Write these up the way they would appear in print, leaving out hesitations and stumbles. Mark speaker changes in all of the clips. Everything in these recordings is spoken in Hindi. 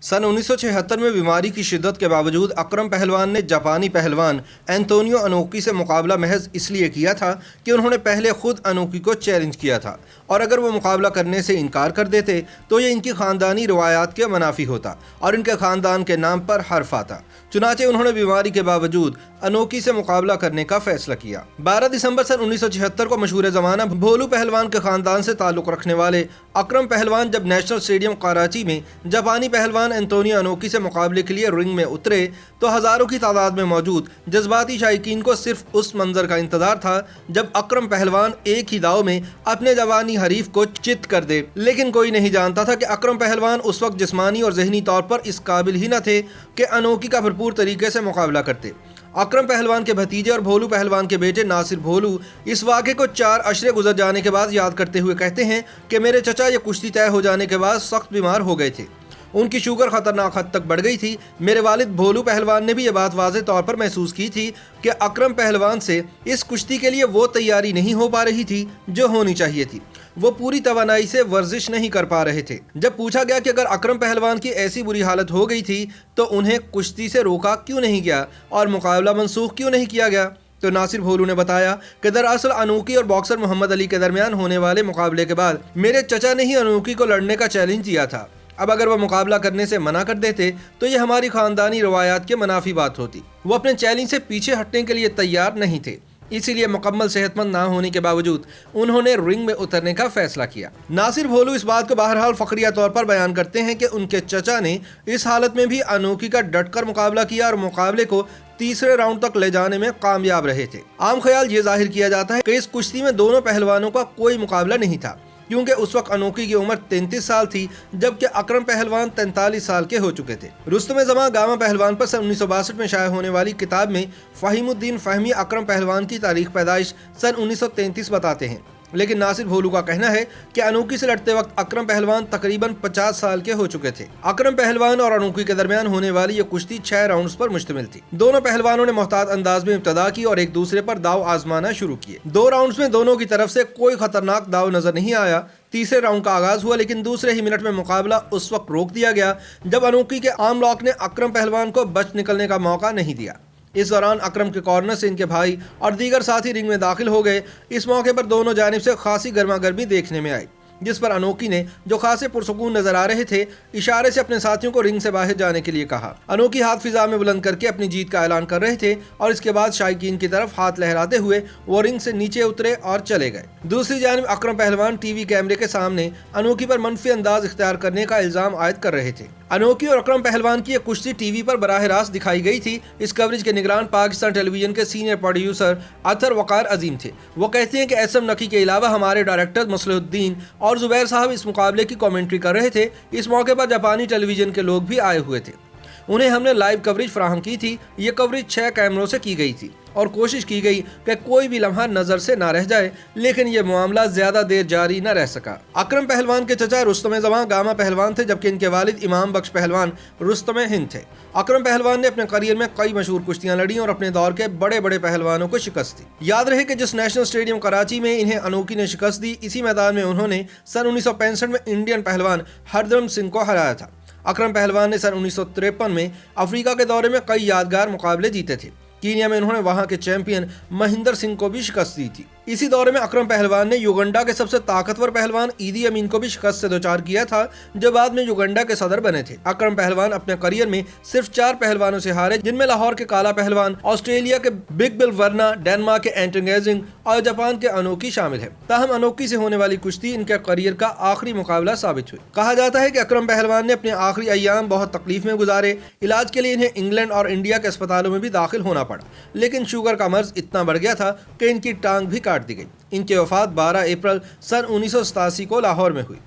Speaker 1: सन 1976 में बीमारी की शिद्दत के बावजूद अकरम पहलवान ने जापानी पहलवान एंटोनियो अनोकी से मुकाबला महज इसलिए किया था कि उन्होंने पहले खुद अनोकी को चैलेंज किया था और अगर वो मुकाबला करने से इनकार कर देते तो ये इनकी ख़ानदानी रवायात के मुनाफी होता और इनके ख़ानदान के नाम पर हर्फ आता। चुनाचे उन्होंने बीमारी के बावजूद अनोकी से मुकाबला करने का फैसला किया। 12 दिसंबर सन 1976 को मशहूर ज़माना भोलू पहलवान के ख़ानदान से ताल्लुक़ रखने वाले अकरम पहलवान जब नेशनल स्टेडियम कराची में जापानी पहलवान एंटोनियो अनोकी से मुकाबले के लिए रिंग में उतरे तो हज़ारों की तादाद में मौजूद जज्बाती शायकीन को सिर्फ उस मंजर का इंतजार था जब अकरम पहलवान एक ही दाव में अपने जापानी हरीफ को चित कर दे। लेकिन कोई नहीं जानता था कि अकरम पहलवान उस वक्त जिस्मानी और जहनी तौर पर इस काबिल ही न थे कि अनोकी का भरपूर तरीके से मुकाबला करते। अकरम पहलवान के भतीजे और भोलू पहलवान के बेटे नासिर भोलू इस वाक़े को 4 अशरे गुजर जाने के बाद याद करते हुए कहते हैं कि मेरे चचा ये कुश्ती तय हो जाने के बाद सख्त बीमार हो गए थे। उनकी शुगर ख़तरनाक हद तक बढ़ गई थी। मेरे वालिद भोलू पहलवान ने भी ये बात वाज़े तौर पर महसूस की थी कि अकरम पहलवान से इस कुश्ती के लिए वो तैयारी नहीं हो पा रही थी जो होनी चाहिए थी। वो पूरी तवानाई से वर्जिश नहीं कर पा रहे थे। जब पूछा गया कि अगर अकरम पहलवान की ऐसी बुरी हालत हो गई थी तो उन्हें कुश्ती से रोका क्यों नहीं गया और मुकाबला मनसूख क्यों नहीं किया गया, तो नासिर भोलू ने बताया कि दरअसल अनोकी और बॉक्सर मोहम्मद अली के दरमियान होने वाले मुकाबले के बाद मेरे चचा ने ही अनोकी को लड़ने का चैलेंज दिया था। अब अगर वह मुकाबला करने से मना कर देते तो ये हमारी ख़ानदानी रवायात के मुनाफी बात होती। वो अपने चैलेंज से पीछे हटने के लिए तैयार नहीं थे, इसीलिए मुकम्मल सेहतमंद ना होने के बावजूद उन्होंने रिंग में उतरने का फैसला किया। नासिर भोलू इस बात को बहरहाल फ़खरिया तौर पर बयान करते हैं कि उनके चचा ने इस हालत में भी अनोकी का डटकर मुकाबला किया और मुकाबले को तीसरे राउंड तक ले जाने में कामयाब रहे थे। आम ख्याल ये जाहिर किया जाता है कि इस कुश्ती में दोनों पहलवानों का कोई मुकाबला नहीं था, क्योंकि उस वक्त अनोकी की उम्र 33 साल थी जबकि अकरम पहलवान 43 साल के हो चुके थे। रुस्तम जमा गामा पहलवान पर सन 1962 में शाया होने वाली किताब में फ़हीमुद्दीन फ़हमी अकरम पहलवान की तारीख पैदाइश सन 1933 बताते हैं, लेकिन नासिर भोलू का कहना है कि अनोकी से लड़ते वक्त अकरम पहलवान तकरीबन 50 साल के हो चुके थे। अकरम पहलवान और अनोकी के दरमियान होने वाली ये कुश्ती 6 राउंड्स पर मुश्तमिल थी। दोनों पहलवानों ने मोहतात अंदाज में इब्तदा की और एक दूसरे पर दाव आजमाना शुरू किए। 2 राउंड्स में दोनों की तरफ से कोई खतरनाक दाव नजर नहीं आया। तीसरे राउंड का आगाज हुआ, लेकिन दूसरे ही मिनट में मुकाबला उस वक्त रोक दिया गया जब अनोकी के आर्म लॉक ने अकरम पहलवान को बच निकलने का मौका नहीं दिया। इस दौरान अकरम के कॉर्नर से इनके भाई और दीगर साथी रिंग में दाखिल हो गए। इस मौके पर दोनों जानिब से खासी गर्मा गर्मी देखने में आई, जिस पर अनोकी ने, जो खासे पुरसुकून नजर आ रहे थे, इशारे से अपने साथियों को रिंग से बाहर जाने के लिए कहा। अनोकी हाथ फिजा में बुलंद करके अपनी जीत का ऐलान कर रहे थे और इसके बाद शायकीन की तरफ हाथ लहराते हुए वो रिंग से नीचे उतरे और चले गए। दूसरी जानिब अकरम पहलवान टीवी कैमरे के सामने अनोकी पर मनफी अंदाज इख्तियार करने का इल्जाम आयद कर रहे थे। अनोकी और अकरम पहलवान की यह कुश्ती टीवी पर बराह रास्त दिखाई गई थी। इस कवरेज के निगरान पाकिस्तान टेलीविजन के सीनियर प्रोड्यूसर अतर वकार अजीम थे। वो कहते हैं कि एसएम नकी के अलावा हमारे डायरेक्टर मसलहुद्दीन और जुबैर साहब इस मुकाबले की कमेंट्री कर रहे थे। इस मौके पर जापानी टेलीविजन के लोग भी आए हुए थे। उन्हें हमने लाइव कवरेज फराहम की थी। ये कवरेज 6 कैमरों से की गई थी और कोशिश की गई कि कोई भी लम्हा नजर से ना रह जाए, लेकिन यह मामला ज्यादा देर जारी न रह सका। अकरम पहलवान के चचा रुस्तम जमा गामा पहलवान थे, जबकि इनके वालिद इमाम बख्श पहलवान रुस्तम हिंद थे। अकरम पहलवान ने अपने करियर में कई मशहूर कुश्तियां लड़ी और अपने दौर के बड़े बड़े पहलवानों को शिकस्त दी। याद रहे कि जिस नेशनल स्टेडियम कराची में इन्हें अनोकी ने शिकस्त दी, इसी मैदान में उन्होंने सन 1965 में इंडियन पहलवान हरधर्म सिंह को हराया था। अकरम पहलवान ने सन 1953 में अफ्रीका के दौरे में कई यादगार मुकाबले जीते थे। कीनिया में उन्होंने वहां के चैंपियन महिंदर सिंह को भी शिकस्त दी थी। इसी दौरे में अकरम पहलवान ने युगांडा के सबसे ताकतवर पहलवान ईदी अमीन को भी शिकस्त से दोचार किया था, जो बाद में युगांडा के सदर बने थे। अकरम पहलवान अपने करियर में सिर्फ 4 पहलवानों से हारे, जिनमें लाहौर के काला पहलवान, ऑस्ट्रेलिया के बिग बिल वर्ना, डेनमार्क के एंटन और जापान के अनोकी शामिल है। ताहम अनोकी से होने वाली कुश्ती इनके करियर का आखिरी मुकाबला साबित हुई। कहा जाता है कि अकरम पहलवान ने अपने आखिरी अय्याम बहुत तकलीफ में गुजारे। इलाज के लिए इन्हें इंग्लैंड और इंडिया के अस्पतालों में भी दाखिल होना पड़ा, लेकिन शुगर का मर्ज इतना बढ़ गया था कि इनकी टांग भी काट दी गई। इनकी वफात 12 अप्रैल सन 1987 को लाहौर में हुई।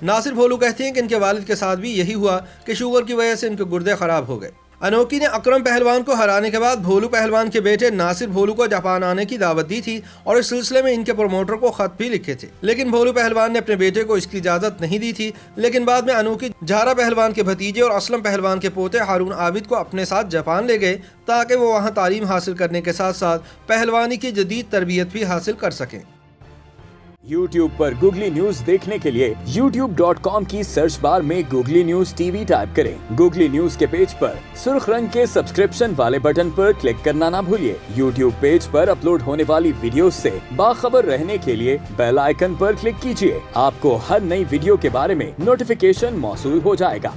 Speaker 1: नासिर भोलू कहते हैं कि इनके वालिद के साथ भी यही हुआ कि शुगर की वजह से इनके गुर्दे खराब हो गए। अनोकी ने अकरम पहलवान को हराने के बाद भोलू पहलवान के बेटे नासिर भोलू को जापान आने की दावत दी थी और इस सिलसिले में इनके प्रमोटर को खत भी लिखे थे, लेकिन भोलू पहलवान ने अपने बेटे को इसकी इजाजत नहीं दी थी। लेकिन बाद में अनोकी झारा पहलवान के भतीजे और असलम पहलवान के पोते हारून आबिद को अपने साथ जापान ले गए ताकि वो वहाँ तालीम हासिल करने के साथ साथ पहलवानी की जदीद तरबियत भी हासिल कर सकें।
Speaker 2: YouTube पर गूगली न्यूज देखने के लिए youtube.com की सर्च बार में गूगली न्यूज टीवी टाइप करें। गूगली न्यूज के पेज पर सुर्ख रंग के सब्सक्रिप्शन वाले बटन पर क्लिक करना ना भूलिए। YouTube पेज पर अपलोड होने वाली वीडियो से बाखबर रहने के लिए बेल आइकन पर क्लिक कीजिए। आपको हर नई वीडियो के बारे में नोटिफिकेशन मौसूल हो जाएगा।